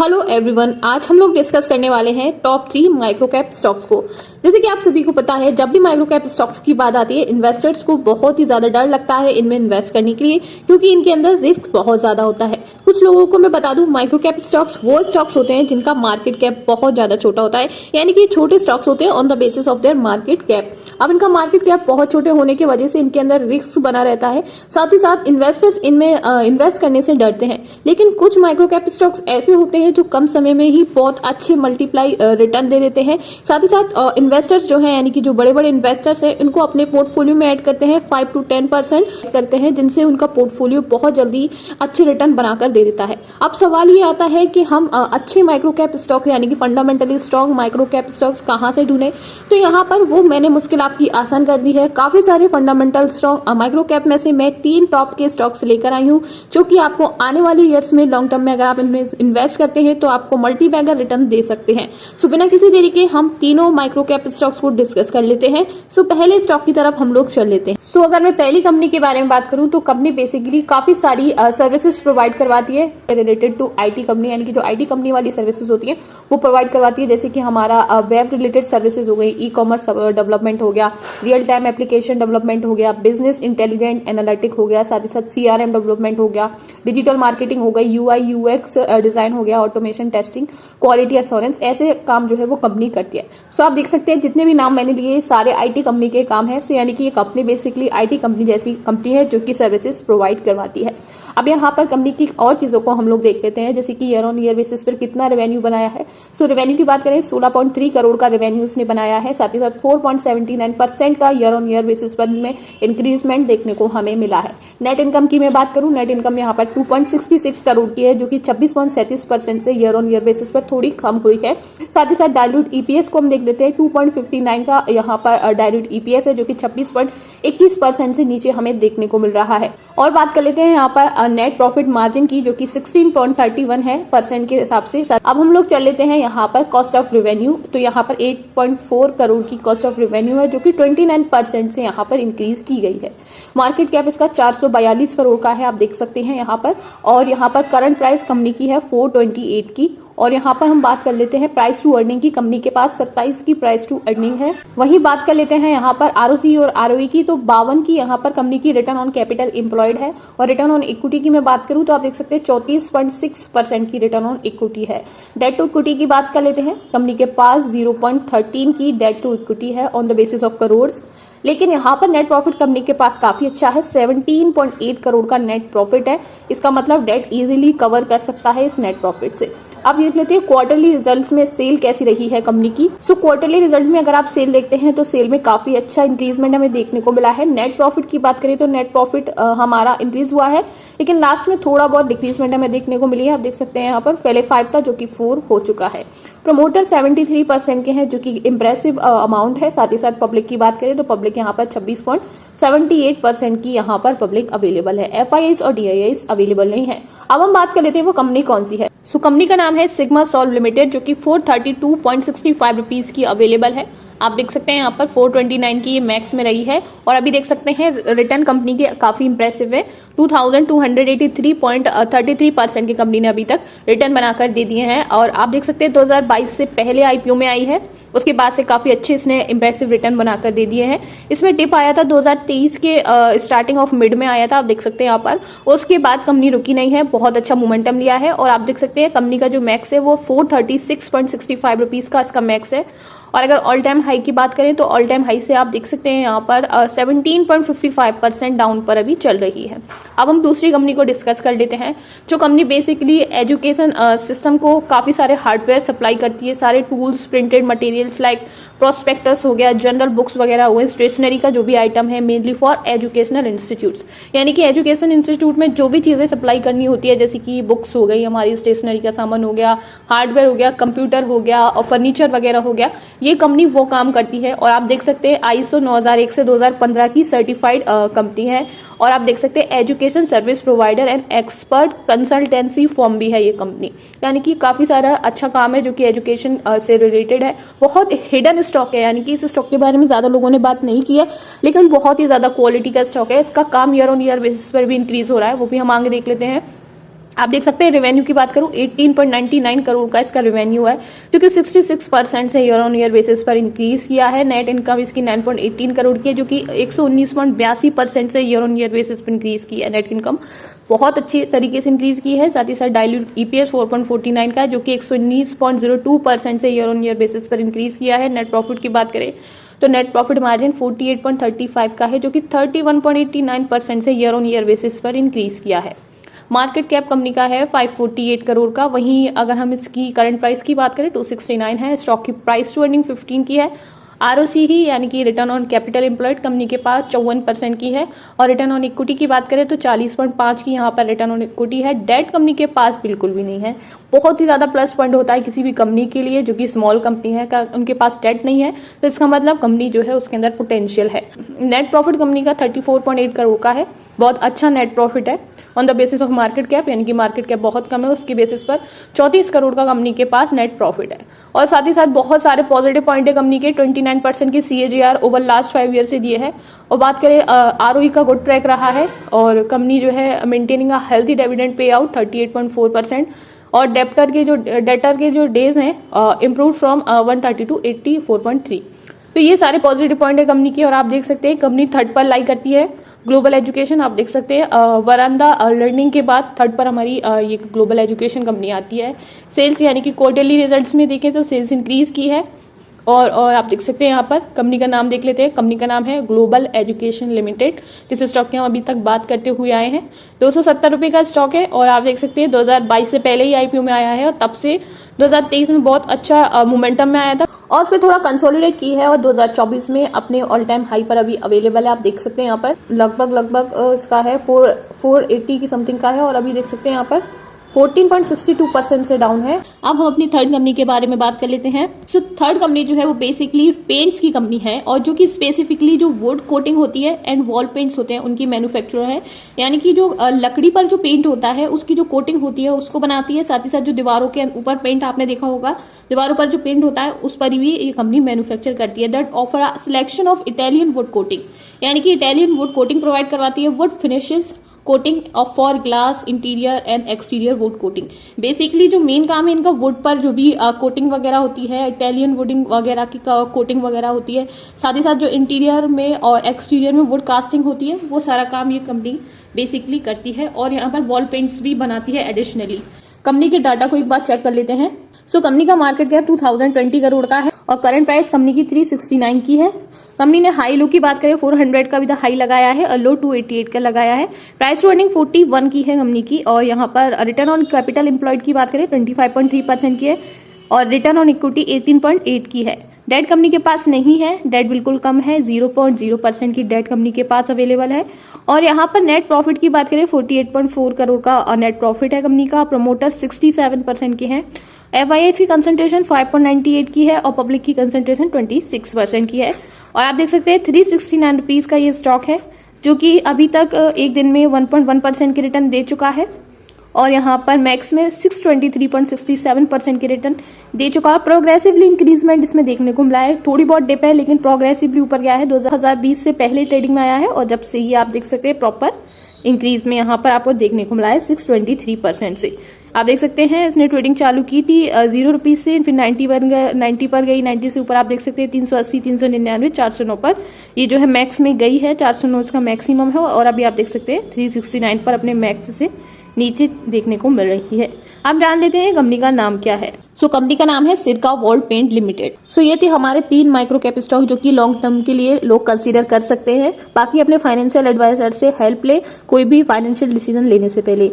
Hello everyone, आज हम लोग डिस्कस करने वाले हैं टॉप 3 माइक्रो कैप स्टॉक्स को। जैसे कि आप सभी को पता है, जब भी माइक्रो कैप स्टॉक्स की बात आती है, इन्वेस्टर्स को बहुत ही ज्यादा डर लगता है इनमें इन्वेस्ट करने के लिए, क्योंकि इनके अंदर रिस्क बहुत ज्यादा होता है। कुछ लोगों को मैं बता दूं, माइक्रो कैप स्टॉक्स वो स्टॉक्स होते हैं जिनका मार्केट कैप बहुत ज्यादा छोटा होता है, यानी कि छोटे स्टॉक्स होते हैं on the basis of their market cap. अब इनका मार्केट कैप बहुत छोटे होने की वजह से इनके अंदर रिस्क बना रहता है, साथ ही साथ इन्वेस्टर्स इनमें इन्वेस्ट करने से डरते हैं। लेकिन कुछ माइक्रो कैप स्टॉक्स ऐसे होते हैं जो कम समय में ही बहुत अच्छे मल्टीप्लाई रिटर्न दे देते हैं। साथ ही साथ इन्वेस्टर्स जो है, यानी कि जो बड़े बड़े इन्वेस्टर्स हैं, इनको अपने पोर्टफोलियो में ऐड करते हैं, 5 to 10% करते हैं, जिनसे उनका पोर्टफोलियो बहुत जल्दी अच्छे रिटर्न बनाकर दे देता है। अब सवाल ये आता है कि हम अच्छे माइक्रो कैप स्टॉक यानी कि fundamentally strong micro cap stocks कहाँ से ढूंढें। तो यहाँ पर वो मैंने मुश्किल आपकी आसान कर दी है। काफी सारे फंडामेंटल स्ट्रॉन्ग माइक्रो कैप में से मैं 3 टॉप के स्टॉक्स लेकर आई हूँ, जो कि आपको आने वाले ईयर्स में लॉन्ग टर्म में अगर आप इनमें इन्वेस्ट करते हैं तो आपको मल्टी बैगर रिटर्न दे सकते हैं। सो बिना किसी देरी के हम तीनों माइक्रो कैप स्टॉक्स को डिस्कस कर लेते हैं। सो पहले स्टॉक की तरफ हम लोग चल लेते हैं। सो अगर मैं पहली कंपनी के बारे में बात करूं तो कंपनी बेसिकली काफी सारी सर्विसेज प्रोवाइड करवाती है रिलेटेड टू आईटी कंपनी, यानी कि जो आईटी कंपनी वाली सर्विसेज होती है वो प्रोवाइड करवाती है। जैसे कि हमारा वेब रिलेटेड सर्विसेज हो गई, ई कॉमर्स डेवलपमेंट हो गया, रियल टाइम एप्लीकेशन डेवलपमेंट हो गया, बिजनेस इंटेलिजेंट एनालिटिक हो गया, साथ ही साथ सीआरएम डेवलपमेंट हो गया, डिजिटल मार्केटिंग हो गई, यूआई यूएक्स डिजाइन हो गया, ऑटोमेशन टेस्टिंग, क्वालिटी एश्योरेंस, ऐसे काम जो है वो कंपनी करती है। सो आप देख सकते हैं जितने भी नाम मैंने लिए सारे आईटी कंपनी के काम है। सो यानी कि ये कंपनी बेसिकली आईटी कंपनी जैसी कंपनी है जो कि सर्विसेज प्रोवाइड करवाती है। अब यहाँ पर कंपनी की और चीजों को हम लोग देख लेते हैं, जैसे कि ईयर ऑन ईयर बेसिस पर कितना रेवेन्यू बनाया है। सो रेवेन्यू की बात करें 16.3 करोड़ का रेवेन्यू इसने बनाया है। साथ ही साथ 4.79% का ईयर ऑन ईयर बेसिस पर में इंक्रीजमेंट देखने को हमें मिला है। नेट इनकम की मैं बात करूं, नेट इनकम यहाँ पर 2.66 करोड़ की है, जो कि 26.37% से ईयर ऑन ईयर बेसिस पर थोड़ी कम हुई है। साथ ही साथ डायल्यूट ईपीएस को हम देख लेते हैं, 2.59 का यहाँ पर डायल्यूट ईपीएस है, जो कि 26.21% से नीचे हमें देखने को मिल रहा है। और बात कर लेते हैं यहाँ पर नेट प्रॉफिट मार्जिन की, जो कि 16.31 है परसेंट के हिसाब से। अब हम लोग चल लेते हैं यहाँ पर कॉस्ट ऑफ रेवेन्यू। तो यहाँ पर 8.4 करोड़ की कॉस्ट ऑफ रेवेन्यू है, जो कि 29% से यहाँ पर इंक्रीज की गई है। मार्केट कैप इसका 442 करोड़ का है, आप देख सकते हैं यहाँ पर। और यहाँ पर करंट प्राइस कंपनी की है 428 की। और यहाँ पर हम बात कर लेते हैं प्राइस टू अर्निंग की, कंपनी के पास 27 की प्राइस टू अर्निंग है। वही बात कर लेते हैं यहाँ पर आरओसी और आरओई की, तो 52 की यहाँ पर कंपनी की रिटर्न ऑन कैपिटल एम्प्लॉयड है। और रिटर्न ऑन इक्विटी की मैं बात करूँ तो आप देख सकते हैं 34.6% की रिटर्न ऑन इक्विटी है। डेट टू इक्विटी की बात कर लेते हैं, कंपनी के पास 0.13 की डेट टू इक्विटी है on the basis of crores. लेकिन यहाँ पर नेट प्रॉफिट कंपनी के पास काफी अच्छा है, 17.8 करोड़ का नेट प्रॉफिट है। इसका मतलब डेट इजीली कवर कर सकता है इस नेट प्रॉफिट से। अब देख लेते हैं क्वार्टरली रिजल्ट्स में सेल कैसी रही है कंपनी की। सो क्वार्टरली रिजल्ट में अगर आप सेल देखते हैं तो सेल में काफी अच्छा इंक्रीजमेंट हमें देखने को मिला है। नेट प्रॉफिट की बात करें तो नेट प्रॉफिट हमारा इंक्रीज हुआ है, लेकिन लास्ट में थोड़ा बहुत डिक्रीजमेंट हमें देखने को मिली है। आप देख सकते हैं यहाँ पर पहले 5 था, जो कि 4 हो चुका है। प्रमोटर 73% के हैं, जो कि इंप्रेसिव अमाउंट है। साथ ही साथ पब्लिक की बात करें तो पब्लिक यहाँ पर 26.78% की यहाँ पर पब्लिक अवेलेबल है। एफआईआईस और डीआईआईस अवेलेबल नहीं है। अब हम बात कर लेते हैं वो कंपनी कौन सी है। सो कंपनी का नाम है सिग्मा सॉल्व लिमिटेड, जो कि 432.65 रुपीज की अवेलेबल है। आप देख सकते हैं यहाँ पर 429 की ये मैक्स में रही है। और अभी देख सकते हैं रिटर्न कंपनी के काफी इंप्रेसिव है, 2283.33% की कंपनी ने अभी तक रिटर्न बनाकर दे दिए हैं। और आप देख सकते हैं 2022 से पहले आईपीओ में आई है, उसके बाद से काफी अच्छे इसने इंप्रेसिव रिटर्न बनाकर दे दिए हैं। इसमें डिप आया था 2023 के स्टार्टिंग ऑफ मिड में आया था, आप देख सकते हैं यहाँ पर। उसके बाद कंपनी रुकी नहीं है, बहुत अच्छा मोमेंटम लिया है। और आप देख सकते हैं कंपनी का जो मैक्स है वो 436.65 रुपीज का इसका मैक्स है। और अगर ऑल टाइम हाई की बात करें तो ऑल टाइम हाई से आप देख सकते हैं यहाँ पर 17.55% डाउन पर अभी चल रही है। अब हम दूसरी कंपनी को डिस्कस कर लेते हैं, जो कंपनी बेसिकली एजुकेशन सिस्टम को काफी सारे हार्डवेयर सप्लाई करती है, सारे tools, printed materials like prospectus हो गया, जनरल बुक्स वगैरह हुए, स्टेशनरी का जो भी आइटम है, मेनली फॉर एजुकेशनल इंस्टीट्यूट्स। यानी कि एजुकेशन इंस्टीट्यूट में जो भी चीजें सप्लाई करनी होती है, जैसे कि बुक्स हो गई, हमारी स्टेशनरी का सामान हो गया, हार्डवेयर हो गया, कंप्यूटर हो गया और फर्नीचर वगैरह हो गया, ये कंपनी वो काम करती है। और आप देख सकते हैं आईएसओ 9001 से 2015 की सर्टिफाइड कंपनी है। और आप देख सकते हैं education service provider and expert consultancy firm भी है ये कंपनी, यानी कि काफी सारा अच्छा काम है जो कि एजुकेशन से रिलेटेड है। बहुत हिडन स्टॉक है, यानी कि इस स्टॉक के बारे में ज्यादा लोगों ने बात नहीं की है, लेकिन बहुत ही ज्यादा क्वालिटी का स्टॉक है। इसका काम ईयर ऑन ईयर बेसिस पर भी इंक्रीज हो रहा है, वो भी हम आगे देख लेते हैं। आप देख सकते हैं रेवेन्यू की बात करूं 18.99 करोड़ का इसका रेवेन्यू है, जो कि 66% से ईयर ऑन ईयर बेसिस पर इंक्रीज किया है। नेट इनकम इसकी 9.18 करोड़ की है, जो कि 119.82% से ईयर ऑन ईयर बेसिस पर इंक्रीज की है। नेट इनकम बहुत अच्छी तरीके से इंक्रीज की है। साथ ही साथ डाइल्यूट ईपीएस 4.49 का है, जो कि 119.02% से ईयर ऑन ईयर बेसिस पर इंक्रीज किया है। नेट प्रॉफिट की बात करें तो नेट प्रॉफिट मार्जिन 48.35 का है, जो कि 31.89% से ईयर ऑन ईयर बेसिस पर इंक्रीज किया है। मार्केट कैप कंपनी का है 548 करोड़ का। वहीं अगर हम इसकी करंट प्राइस की बात करें 269 है। स्टॉक की प्राइस टू अर्निंग 15 की है। आरओसी ही यानी कि return on capital employed company के पास 54% की है। और रिटर्न ऑन इक्विटी की बात करें तो 40.5 की यहाँ पर रिटर्न ऑन इक्विटी है। डेट कंपनी के पास बिल्कुल भी नहीं है। बहुत ही ज्यादा प्लस पॉइंट होता है किसी भी कंपनी के लिए जो कि स्मॉल कंपनी है, उनके पास डेट नहीं है, तो इसका मतलब कंपनी जो है उसके अंदर पोटेंशियल है। नेट प्रॉफिट कंपनी का 34.8 करोड़ का है। बहुत अच्छा नेट प्रॉफिट है on the basis of market cap, यानी कि मार्केट कैप बहुत कम है, उसकी बेसिस पर 34 करोड़ का कंपनी के पास नेट प्रॉफिट है। और साथ ही साथ बहुत सारे पॉजिटिव पॉइंट है कंपनी के। 29% की CAGR ओवर लास्ट 5 ईयर से दिए है। और बात करें ROE का गुड ट्रैक रहा है। और कंपनी जो है maintaining a healthy dividend pay out 38.4%। और डेटर के जो डेज हैं इम्प्रूव फ्रॉम 130 टू 84.3। तो ये सारे पॉजिटिव पॉइंट है कंपनी की। और आप देख सकते हैं कंपनी थर्ड पर लाई करती है ग्लोबल एजुकेशन। आप देख सकते हैं वरांदा लर्निंग के बाद थर्ड पर हमारी ये ग्लोबल एजुकेशन कंपनी आती है। सेल्स यानी कि क्वार्टरली रिजल्ट्स में देखें तो सेल्स इंक्रीज की है। और आप देख सकते हैं यहाँ पर कंपनी का नाम देख लेते हैं। कंपनी का नाम है ग्लोबल एजुकेशन लिमिटेड, जिस स्टॉक की हम अभी तक बात करते हुए आए हैं। 270 रुपये का स्टॉक है। और आप देख सकते हैं 2022 से पहले ही IPO में आया है और तब से 2023 में बहुत अच्छा मोमेंटम में आया था और फिर थोड़ा कंसोलिडेट की है और 2024 में अपने ऑल टाइम हाई पर अभी अवेलेबल है। आप देख सकते हैं यहाँ पर लगभग इसका है 480 की समथिंग का है। और अभी देख सकते हैं यहाँ पर 14.62% से डाउन है। अब हम अपनी थर्ड कंपनी के बारे में बात कर लेते हैं। सो थर्ड कंपनी जो है वो बेसिकली पेंट्स की कंपनी है और जो कि स्पेसिफिकली जो वुड कोटिंग होती है एंड वॉल पेंट्स होते हैं उनकी मैन्युफैक्चरर है। यानी कि जो लकड़ी पर जो पेंट होता है उसकी जो कोटिंग होती है उसको बनाती है। साथ ही साथ जो दीवारों के ऊपर पेंट आपने देखा होगा, दीवारों पर जो पेंट होता है उस पर भी ये कंपनी मैन्युफैक्चर करती है। That offer a selection of Italian would coating, यानी कि इटालियन वुड कोटिंग प्रोवाइड करवाती है। Would finishes coating of for glass interior and exterior would coating. Basically जो मेन काम है इनका वुड पर जो भी कोटिंग वगैरह होती है, इटालियन वुडिंग वगैरह की कोटिंग वगैरह होती है। साथ ही साथ जो इंटीरियर में और एक्सटीरियर में वुड कास्टिंग होती है वो सारा काम ये कंपनी बेसिकली करती है। और यहाँ पर वॉल पेंट्स भी बनाती है एडिशनली। कंपनी के डाटा को एक बार चेक कर लेते हैं। सो कंपनी का मार्केट कैप 2020 करोड़ का है और करंट प्राइस कंपनी की 369 की है। कंपनी ने हाई लो की बात करें 400 का भी हाई लगाया है और लो 288 का लगाया है। प्राइस टू अर्निंग 41 की है कंपनी की। और यहाँ पर रिटर्न ऑन कैपिटल एम्प्लॉयड की बात करें 25.3% की है और रिटर्न ऑन इक्विटी 18.8 की है। डेट कंपनी के पास नहीं है, डेट बिल्कुल कम है, 0.0% की डेट कंपनी के पास अवेलेबल है। और यहाँ पर नेट प्रॉफिट की बात करें 48.4 करोड़ का नेट प्रॉफिट है कंपनी का। प्रमोटर 67% के हैं। FIIs की कंसंट्रेशन 5.98 की है और पब्लिक की कंसंट्रेशन 26% की है। और आप देख सकते हैं 369 रुपीज का ये स्टॉक है जो कि अभी तक एक दिन में 1.1% की रिटर्न दे चुका है। और यहाँ पर मैक्स में 623.67% की रिटर्न दे चुका है। प्रोग्रेसिवली इंक्रीजमेंट इसमें देखने को मिला है। थोड़ी बहुत डिप है लेकिन प्रोग्रेसिवली ऊपर गया है। 2020 से पहले ट्रेडिंग में आया है और जब से ही आप देख सकते हैं प्रॉपर इंक्रीज में यहाँ पर आपको देखने को मिला है 623% से। आप देख सकते हैं इसने ट्रेडिंग चालू की थी 0 रुपीज से, फिर 90 पर गई। 90 से ऊपर आप देख सकते हैं 380, 399, 409 पर ये जो है मैक्स में गई है। 409 इसका मैक्सिमम है। और अभी आप देख सकते हैं 369 पर अपने मैक्स से नीचे देखने को मिल रही है। आप जान लेते हैं कंपनी का नाम क्या है। सो कंपनी का नाम है सिरका वॉल पेंट लिमिटेड। सो ये थे हमारे 3 माइक्रो कैप स्टॉक जो कि लॉन्ग टर्म के लिए लोग कंसीडर कर सकते हैं। बाकी अपने फाइनेंशियल एडवाइजर से हेल्प ले कोई भी फाइनेंशियल डिसीजन लेने से पहले।